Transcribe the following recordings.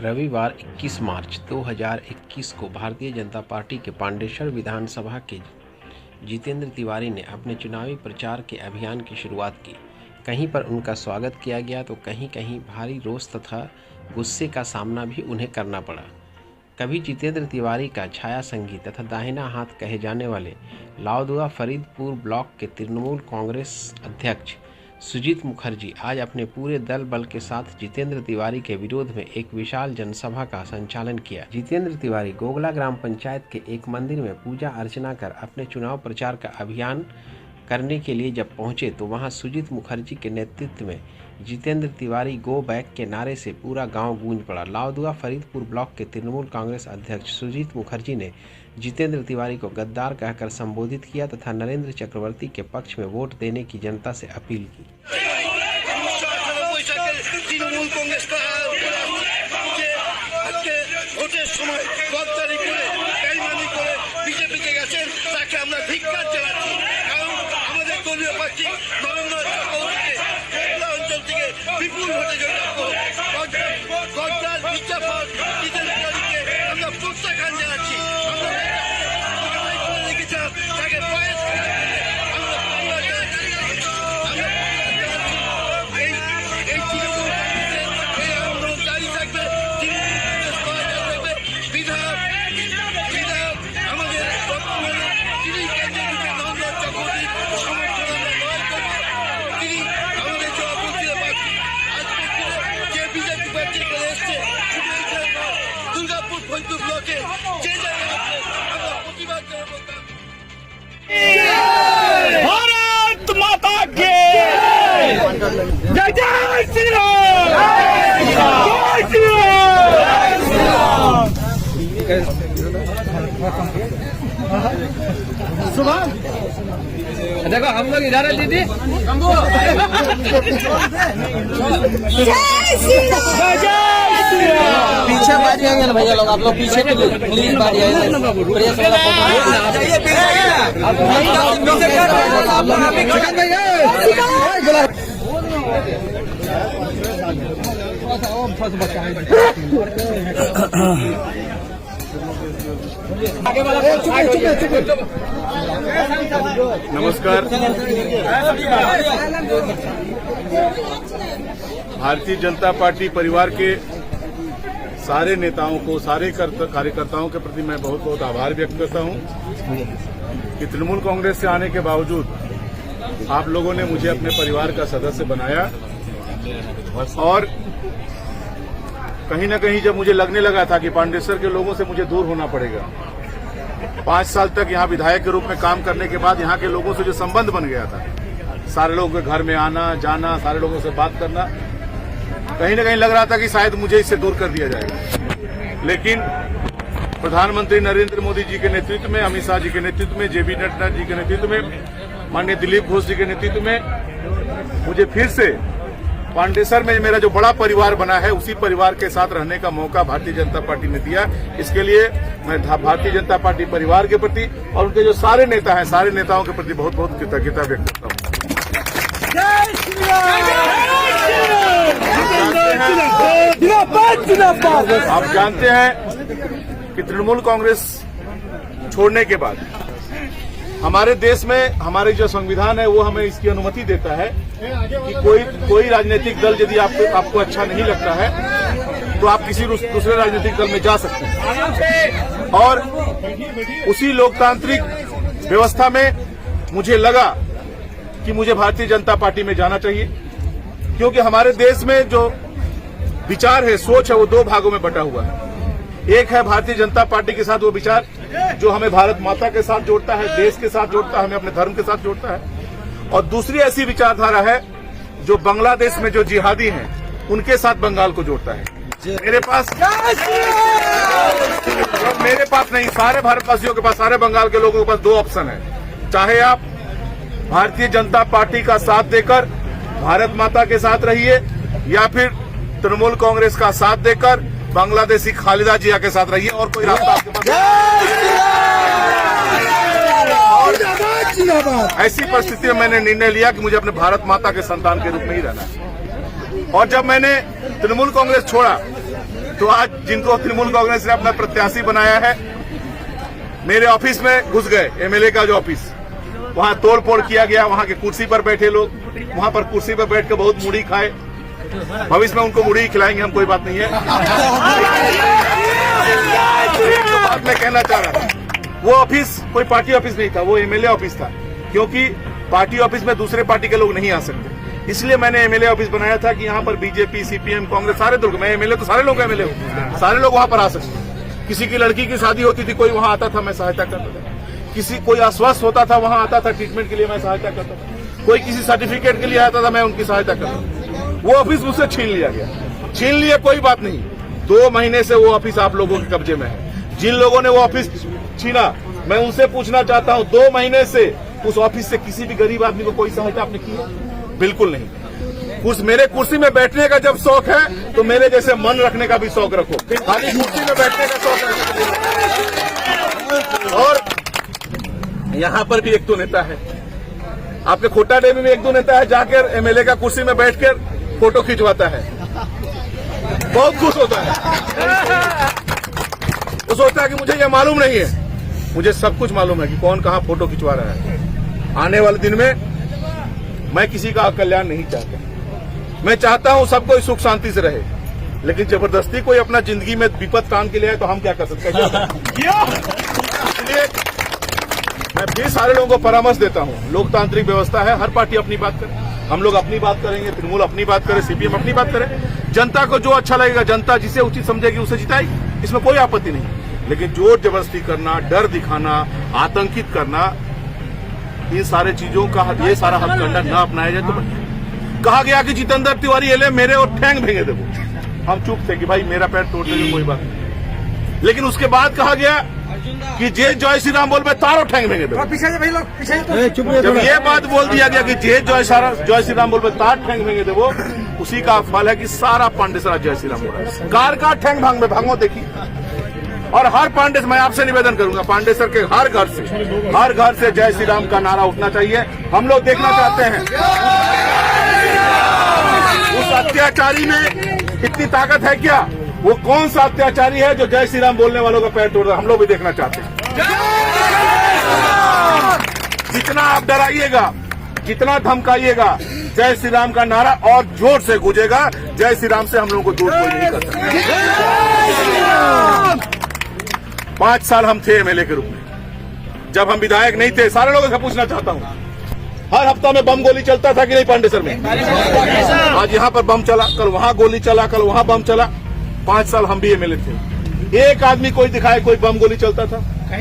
रविवार 21 मार्च 2021 को भारतीय जनता पार्टी के पांडेसर विधानसभा के जितेंद्र तिवारी ने अपने चुनावी प्रचार के अभियान की शुरुआत की। कहीं पर उनका स्वागत किया गया तो कहीं कहीं भारी रोष तथा गुस्से का सामना भी उन्हें करना पड़ा। कभी जितेंद्र तिवारी का छाया संगी तथा दाहिना हाथ कहे जाने वाले लाउदुआ फरीदपुर ब्लॉक के तृणमूल कांग्रेस अध्यक्ष सुजीत मुखर्जी आज अपने पूरे दल बल के साथ जितेंद्र तिवारी के विरोध में एक विशाल जनसभा का संचालन किया। जितेंद्र तिवारी गोगला ग्राम पंचायत के एक मंदिर में पूजा अर्चना कर अपने चुनाव प्रचार का अभियान करने के लिए जब पहुंचे तो वहां सुजीत मुखर्जी के नेतृत्व में जितेंद्र तिवारी गो बैक के नारे से पूरा गांव गूंज पड़ा। लाउदुआ फरीदपुर ब्लॉक के तृणमूल कांग्रेस अध्यक्ष सुजीत मुखर्जी ने जितेंद्र तिवारी को गद्दार कहकर संबोधित किया तथा नरेंद्र चक्रवर्ती के पक्ष में वोट देने की जनता से अपील की। বিপুল ভোটে আমরা প্রত্যাখ্যান জানাচ্ছি। भारत माता के जय जय श्री राम, जय श्री राम। सुबह देखो हम लोग इधर है दीदी, पीछे बारी आएंगे ना भैया लोग, आप लोग पीछे प्लीज बारी आएंगे। नमस्कार। भारतीय जनता पार्टी परिवार के सारे नेताओं को, सारे कार्यकर्ताओं के प्रति मैं बहुत बहुत आभार व्यक्त करता हूं कि तृणमूल कांग्रेस से आने के बावजूद आप लोगों ने मुझे अपने परिवार का सदस्य बनाया। और कहीं न कहीं जब मुझे लगने लगा था कि पांडेसर के लोगों से मुझे दूर होना पड़ेगा, 5 साल तक यहां विधायक के रूप में काम करने के बाद यहां के लोगों से जो संबंध बन गया था, सारे लोगों के घर में आना जाना, सारे लोगों से बात करना, कहीं न कहीं लग रहा था कि शायद मुझे इससे दूर कर दिया जाएगा। लेकिन प्रधानमंत्री नरेंद्र मोदी जी के नेतृत्व में, अमित शाह जी के नेतृत्व में, जेपी नड्डा जी के नेतृत्व में, माननीय दिलीप घोष जी के नेतृत्व में मुझे फिर से पांडेसर में मेरा जो बड़ा परिवार बना है उसी परिवार के साथ रहने का मौका भारतीय जनता पार्टी ने दिया। इसके लिए मैं भारतीय जनता पार्टी परिवार के प्रति और उनके जो सारे नेता हैं, सारे नेताओं के प्रति बहुत बहुत कृतज्ञता व्यक्त करता हूँ। आप जानते हैं कि तृणमूल कांग्रेस छोड़ने के बाद हमारे देश में हमारे जो संविधान है वो हमें इसकी अनुमति देता है कि कोई राजनीतिक दल यदि आपको अच्छा नहीं लगता है तो आप किसी दूसरे राजनीतिक दल में जा सकते हैं। और उसी लोकतांत्रिक व्यवस्था में मुझे लगा कि मुझे भारतीय जनता पार्टी में जाना चाहिए, क्योंकि हमारे देश में जो विचार है, सोच है, वो 2 भागों में बटा हुआ है। एक है भारतीय जनता पार्टी के साथ वो विचार जो हमें भारत माता के साथ जोड़ता है, देश के साथ जोड़ता है, हमें अपने धर्म के साथ जोड़ता है। और दूसरी ऐसी विचारधारा है जो बांग्लादेश में जो जिहादी हैं उनके साथ बंगाल को जोड़ता है। मेरे पास नहीं, सारे भारतवासियों के पास, सारे बंगाल के लोगों के पास 2 ऑप्शन है। चाहे आप भारतीय जनता पार्टी का साथ देकर भारत माता के साथ रहिए या फिर तृणमूल कांग्रेस का साथ देकर बांग्लादेशी खालिदा जिया के साथ रहिए, और कोई रास्ता आपके पास। ऐसी परिस्थिति में मैंने निर्णय लिया कि मुझे अपने भारत माता के संतान के रूप में ही रहना है। और जब मैंने तृणमूल कांग्रेस छोड़ा तो आज जिनको तृणमूल कांग्रेस ने अपना प्रत्याशी बनाया है, मेरे ऑफिस में घुस गए, एमएलए का जो ऑफिस, वहां तोड़ फोड़ किया गया। वहां के कुर्सी पर बैठे लोग वहां पर कुर्सी पर बैठ कर बहुत मुड़ी खाए। भविष्य में उनको मुड़ी खिलाएंगे हम, कोई बात नहीं है। एक तो बात मैं कहना चाह रहा था, वो ऑफिस कोई पार्टी ऑफिस नहीं था, वो एमएलए ऑफिस था, क्योंकि पार्टी ऑफिस में दूसरे पार्टी के लोग नहीं आ सकते। इसलिए मैंने एमएलए ऑफिस बनाया था कि यहाँ पर बीजेपी, सीपीएम, कांग्रेस, सारे लोग, मैं एमएलए तो सारे लोग एमएलए हूँ, सारे लोग वहां पर आ सकते। किसी की लड़की की शादी होती थी, कोई वहां आता था, मैं सहायता करता था। किसी कोई अस्वस्थ होता था, वहां आता था ट्रीटमेंट के लिए, मैं सहायता करता था। कोई किसी सर्टिफिकेट के लिए आता था, मैं उनकी सहायता करता था। वो ऑफिस मुझसे छीन लिया गया। छीन लिया कोई बात नहीं, 2 महीने से वो ऑफिस आप लोगों के कब्जे में है। जिन लोगों ने वो ऑफिस छीना, मैं उनसे पूछना चाहता हूँ, 2 महीने से उस ऑफिस से किसी भी गरीब आदमी को कोई सहायता आपने की है? बिल्कुल नहीं। मेरे कुर्सी में बैठने का जब शौक है, तो मेरे जैसे मन रखने का भी शौक रखो। खाली कुर्सी में बैठने का शौक रखो। और यहाँ पर भी एक दो नेता है, आपके खोटा डेमी में एक दो नेता है, जाकर एमएलए का कुर्सी में बैठकर फोटो खिंचवाता है, बहुत खुश होता है। वो सोचता है कि मुझे ये मालूम नहीं है, मुझे सब कुछ मालूम है कि कौन कहाँ फोटो खिंचवा रहा है। आने वाले दिन में मैं किसी का कल्याण नहीं चाहता, मैं चाहता हूं सब कोई सुख शांति से रहे, लेकिन जबरदस्ती कोई अपना जिंदगी में विपद टान के लिए आए तो हम क्या कर सकते हैं? इसलिए मैं फिर सारे लोगों को परामर्श देता हूं, लोकतांत्रिक व्यवस्था है, हर पार्टी अपनी बात करे, हम लोग अपनी बात करेंगे, तृणमूल अपनी बात करे, सीपीएम अपनी बात करे। जनता को जो अच्छा लगेगा, जनता जिसे उचित समझेगी उसे जिताएगी, इसमें कोई आपत्ति नहीं। लेकिन जोर जबरदस्ती करना, डर दिखाना, आतंकित करना, इन सारे चीजों का ये सारा हथकंडा न अपनाया जाए तो कहा गया कि जितेंद्र तिवारी एले मेरे और ठैंग भेंगे देवो। हम चुप थे कि भाई मेरा पैर तोड़ देंगे, कोई बात नहीं। लेकिन उसके बाद कहा गया कि जय श्री राम बोल पे तारो ठैंग भेंगे देवो। जब ये बात बोल दिया गया कि जय श्री राम बोल पे तार ठैंग भेंगे देवो, उसी का फल है कि सारा पांडेसरा जय श्री राम बोल रहा है। कार का ठैंग भांग में भागो देखिए। और हर पांडेसर, मैं आपसे निवेदन करूंगा, पांडेसर के हर घर से जय श्री राम का नारा उठना चाहिए। हम लोग देखना चाहते हैं उस अत्याचारी में इतनी ताकत है क्या? वो कौन सा अत्याचारी है जो जय श्री राम बोलने वालों का पैर तोड़ रहा है? हम लोग भी देखना चाहते हैं। जितना आप डराइएगा, जितना धमकाइएगा, जय श्री राम का नारा और जोर से गूंजेगा। जय श्री राम से हम लोगों को दूर कोई नहीं कर सकता। 5 साल हम थे एमएलए के रूप में, जब हम विधायक नहीं थे। सारे लोगों से पूछना चाहता हूं, हर हफ्ता में बम गोली चलता था कि नहीं पांडेसर में? आज यहाँ पर बम चला, कल वहां गोली चला, कल वहां बम चला। 5 साल हम भी एमएलए थे। एक आदमी कोई दिखाए कोई बम गोली चलता था?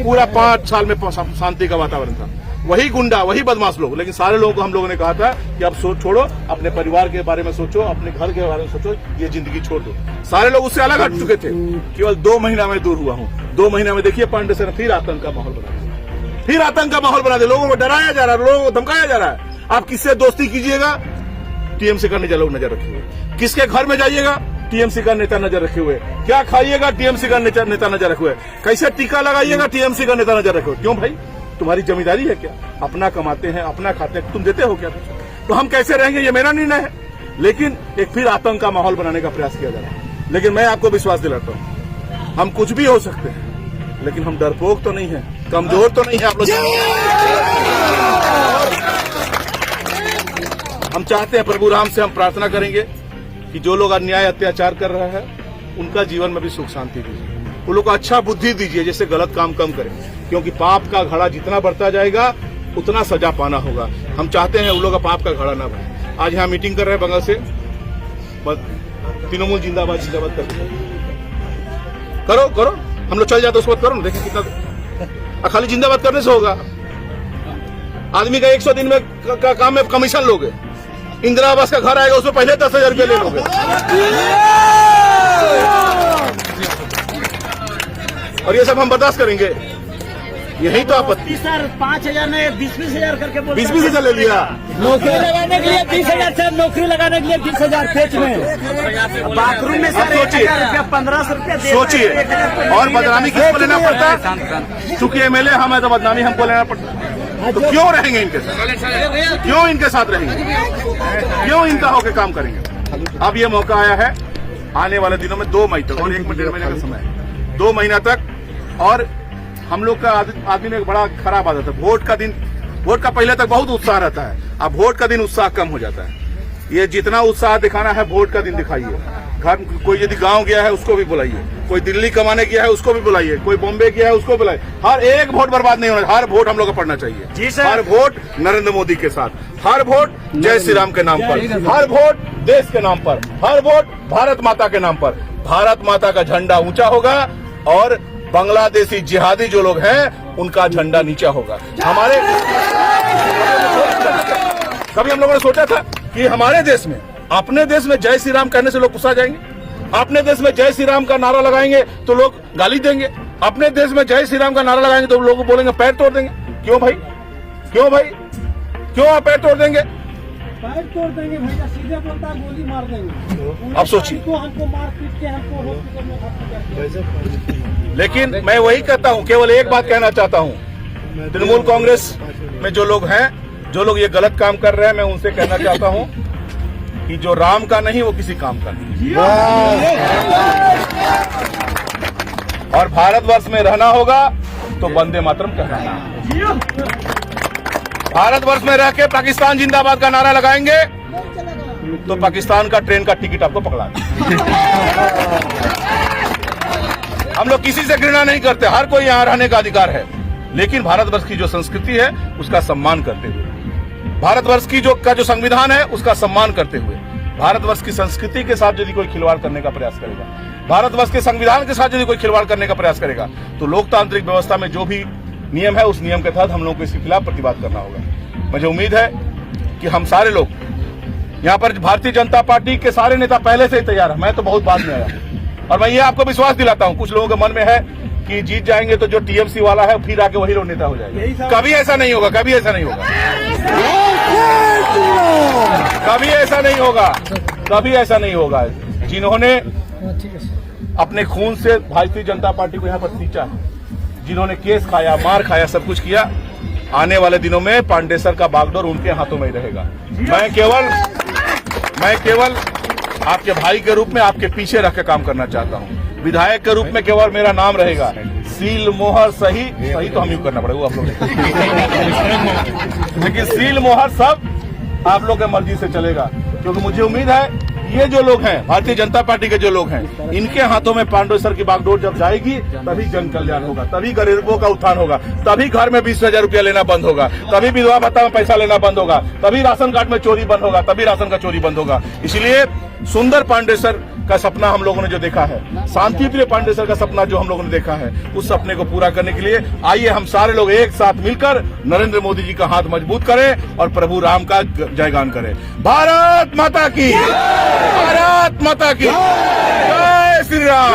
पूरा 5 साल में शांति का वातावरण था। वही गुंडा, वही बदमाश लोग। लेकिन सारे लोगों को हम लोगों ने कहा था कि अब सोच छोड़ो, अपने परिवार के बारे में सोचो, अपने घर के बारे में सोचो, ये जिंदगी छोड़ दो। सारे लोग उससे अलग हट चुके थे। केवल 2 महीना में दूर हुआ हूँ। 2 महीना में देखिए पांडेसर ने फिर आतंक का माहौल बना दिया, फिर आतंक का माहौल बना दिया। लोगों को डराया जा रहा है, लोगों को धमकाया जा रहा है। आप किससे दोस्ती कीजिएगा? टीएमसी का नेता लोग नजर रखे हुए। किसके घर में जाइएगा? टीएमसी का नेता नजर रखे हुए। क्या खाइएगा? टीएमसी का नेता नजर रखे हुए। कैसे टीका लगाइएगा? टीएमसी का नेता नजर रखे हुए। क्यों भाई, तुम्हारी जिम्मेदारी है क्या? अपना कमाते हैं, अपना खाते हैं, तुम देते हो क्या? तो हम कैसे रहेंगे, ये मेरा निर्णय है। लेकिन एक फिर आतंक का माहौल बनाने का प्रयास किया जा रहा है। लेकिन मैं आपको विश्वास दिलाता हूँ, हम कुछ भी हो सकते हैं, लेकिन हम डरपोक तो नहीं है, कमजोर तो नहीं है। आप लोग हम चाहते हैं, प्रभु राम से हम प्रार्थना करेंगे कि जो लोग अन्याय अत्याचार कर रहे हैं उनका जीवन में भी सुख शांति दीजिए, उन लोगों को अच्छा बुद्धि दीजिए, जैसे गलत काम कम करें। क्योंकि पाप का घड़ा जितना बढ़ता जाएगा उतना सजा पाना होगा। हम चाहते हैं उन लोगों का पाप का घड़ा ना बढ़े। आज यहाँ मीटिंग कर रहे हैं बंगाल से, तृणमूल जिंदाबाद जिंदाबाद करो करो, हम लोग चल जाते उसके बाद करो ना, देखिए कितना। खाली जिंदाबाद करने से होगा? आदमी का 100 दिन में का काम में कमीशन लोगे। इंदिरा आवास का घर आएगा, उसमें पहले 10,000 रुपया ले लोगे। और ये सब हम बर्दाश्त करेंगे? यही तो आपत्ति। सर 5,000 ने 20,000 करके 20,000 ले लिया। नौकरी लगाने के लिए 20,000 सर, नौकरी लगाने के लिए 20,000 पेच में, बाथरूम में सर 1,500 रुपया। सोचिए, और बदनामी किसको लेना पड़ता है? चूंकि एमएलए हम है तो बदनामी हमको लेना पड़ता है। तो क्यों रहेंगे इनके साथ? क्यों इनके साथ रहेंगे? क्यों इनका होकर काम करेंगे? अब ये मौका आया है आने वाले दिनों में 2 मई तक, और 1 में 1.5 महीने का समय है, 2 महीना तक। और हम लोग का आदमी में एक बड़ा खराब आदत है, वोट का दिन, वोट का पहले तक बहुत उत्साह रहता है, अब वोट का दिन उत्साह कम हो जाता है। ये जितना उत्साह दिखाना है वोट का दिन दिखाइए। घर कोई यदि गांव गया है उसको भी बुलाइए, कोई दिल्ली कमाने गया है उसको भी बुलाइए, कोई बॉम्बे गया है उसको बुलाइए। हर एक वोट बर्बाद नहीं होना, हर वोट हम लोग को पड़ना चाहिए जी सर। हर वोट नरेंद्र मोदी के साथ, हर वोट जय श्री राम के नाम पर, हर वोट देश के नाम पर, हर वोट भारत माता के नाम पर। भारत माता का झंडा ऊंचा होगा और बांग्लादेशी जिहादी जो लोग हैं उनका झंडा नीचा होगा। हमारे कभी हम लोगों ने सोचा था कि हमारे देश में, अपने देश में जय श्री राम कहने से लोग गुस्सा जाएंगे? अपने देश में जय श्री राम का नारा लगाएंगे तो लोग गाली देंगे? अपने देश में जय श्री राम का नारा लगाएंगे तो लोग बोलेंगे पैर तोड़ देंगे? क्यों भाई, क्यों भाई, क्यों आप पैर तोड़ देंगे? पैर तोड़ देंगे भैया, सीधे बोलता गोली मार देंगे। अब सोचिए, हमको मार पीट के हमको हॉस्पिटल में भर्ती करते। लेकिन मैं वही कहता हूं, केवल एक बात कहना चाहता हूं, तृणमूल कांग्रेस में जो लोग हैं, जो लोग ये गलत काम कर रहे हैं, मैं उनसे कहना चाहता हूं कि जो राम का नहीं वो किसी काम का नहीं। और भारतवर्ष में रहना होगा तो वंदे मातरम कहना है। भारतवर्ष में रह के पाकिस्तान जिंदाबाद का नारा लगाएंगे तो पाकिस्तान का ट्रेन का टिकट आपको पकड़ा। हम लोग किसी से घृणा नहीं करते, हर कोई यहाँ रहने का अधिकार है, लेकिन भारतवर्ष की जो संस्कृति है उसका सम्मान करते हुए, भारतवर्ष की जो संविधान है उसका सम्मान करते हुए, भारतवर्ष की संस्कृति के साथ यदि कोई खिलवाड़ करने का प्रयास करेगा, भारतवर्ष के संविधान के साथ यदि कोई खिलवाड़ करने का प्रयास करेगा, तो लोकतांत्रिक व्यवस्था में जो भी नियम है उस नियम के तहत हम लोगों को इसके खिलाफ प्रतिवाद करना होगा। मुझे उम्मीद है कि हम सारे लोग यहाँ पर, भारतीय जनता पार्टी के सारे नेता पहले से ही तैयार है, मैं तो बहुत बाद में आया, और मैं ये आपको विश्वास दिलाता हूँ, कुछ लोगों के मन में है कि जीत जाएंगे तो जो टीएमसी वाला है फिर आके वही लोग नेता हो जाएगा। कभी ऐसा नहीं होगा, कभी ऐसा नहीं होगा, कभी ऐसा नहीं होगा, कभी ऐसा नहीं होगा। जिन्होंने अपने खून से भारतीय जनता पार्टी को यहाँ पर सींचा है, जिन्होंने केस खाया, मार खाया, सब कुछ किया, आने वाले दिनों में पांडेसर का बागडोर उनके हाथों में ही रहेगा। मैं केवल आपके भाई के रूप में आपके पीछे रख के काम करना चाहता हूँ। विधायक के रूप में केवल मेरा नाम रहेगा, सील मोहर सही तो हम यूं करना पड़ेगा आप लोग, लेकिन सील मोहर सब आप लोग की मर्जी से चलेगा, क्योंकि मुझे उम्मीद है ये जो लोग हैं, भारतीय जनता पार्टी के जो लोग हैं, इनके हाथों में पांडेसर की बागडोर जब जाएगी तभी जन कल्याण होगा, तभी गरीबों का उत्थान होगा, तभी घर में 20,000 रुपया लेना बंद होगा, तभी विधवा भत्ता में पैसा लेना बंद होगा, तभी राशन कार्ड में चोरी बंद होगा, तभी राशन का चोरी बंद होगा। इसलिए सुंदर पांडेसर का सपना हम लोगों ने जो देखा है, शांतिप्रिय पांडेसर का सपना जो हम लोगों ने देखा है, उस सपने को पूरा करने के लिए आइए हम सारे लोग एक साथ मिलकर नरेंद्र मोदी जी का हाथ मजबूत करें और प्रभु राम का जयगान करें। भारत माता की, भारत माता की जय श्री राम,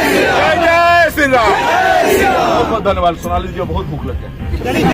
जय जय श्री राम। बहुत बहुत धन्यवाद। सोनाली जी, बहुत भूख लग गई।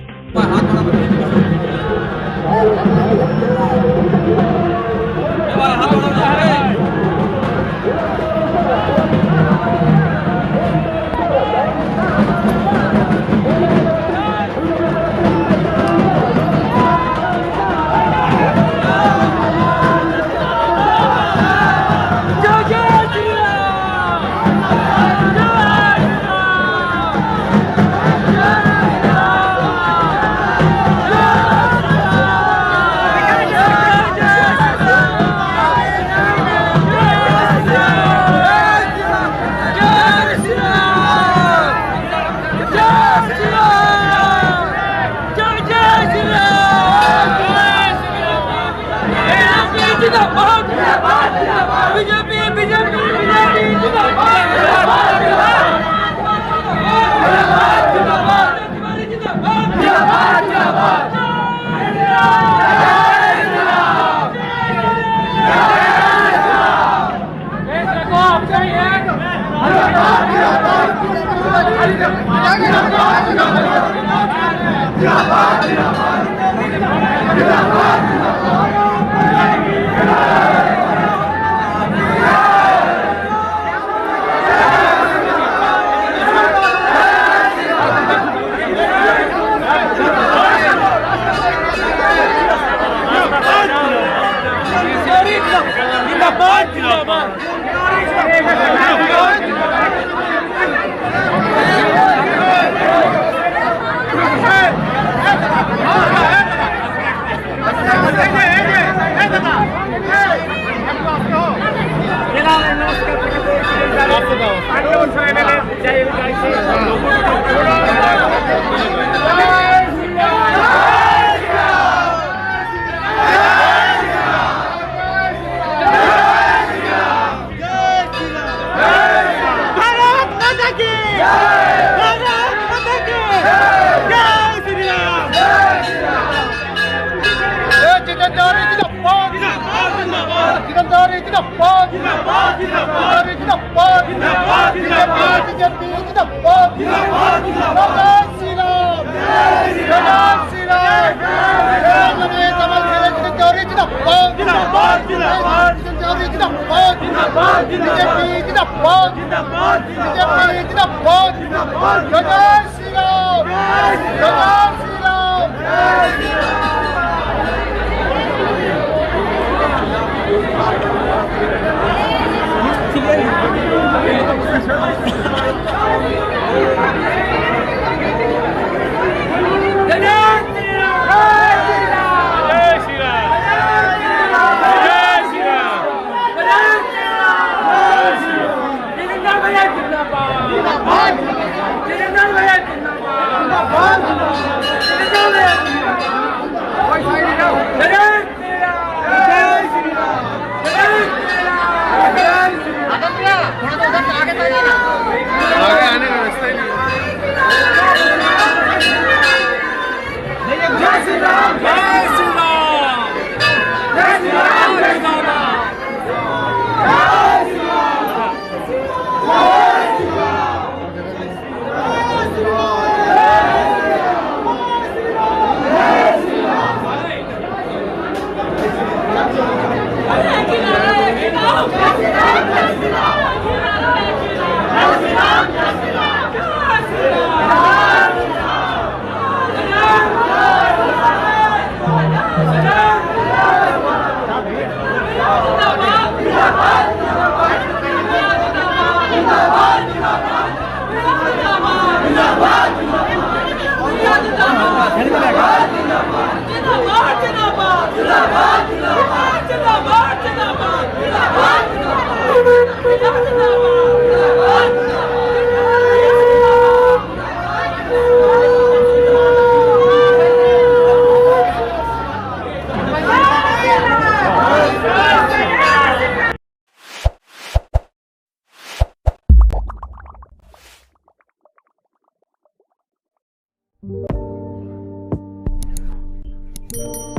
you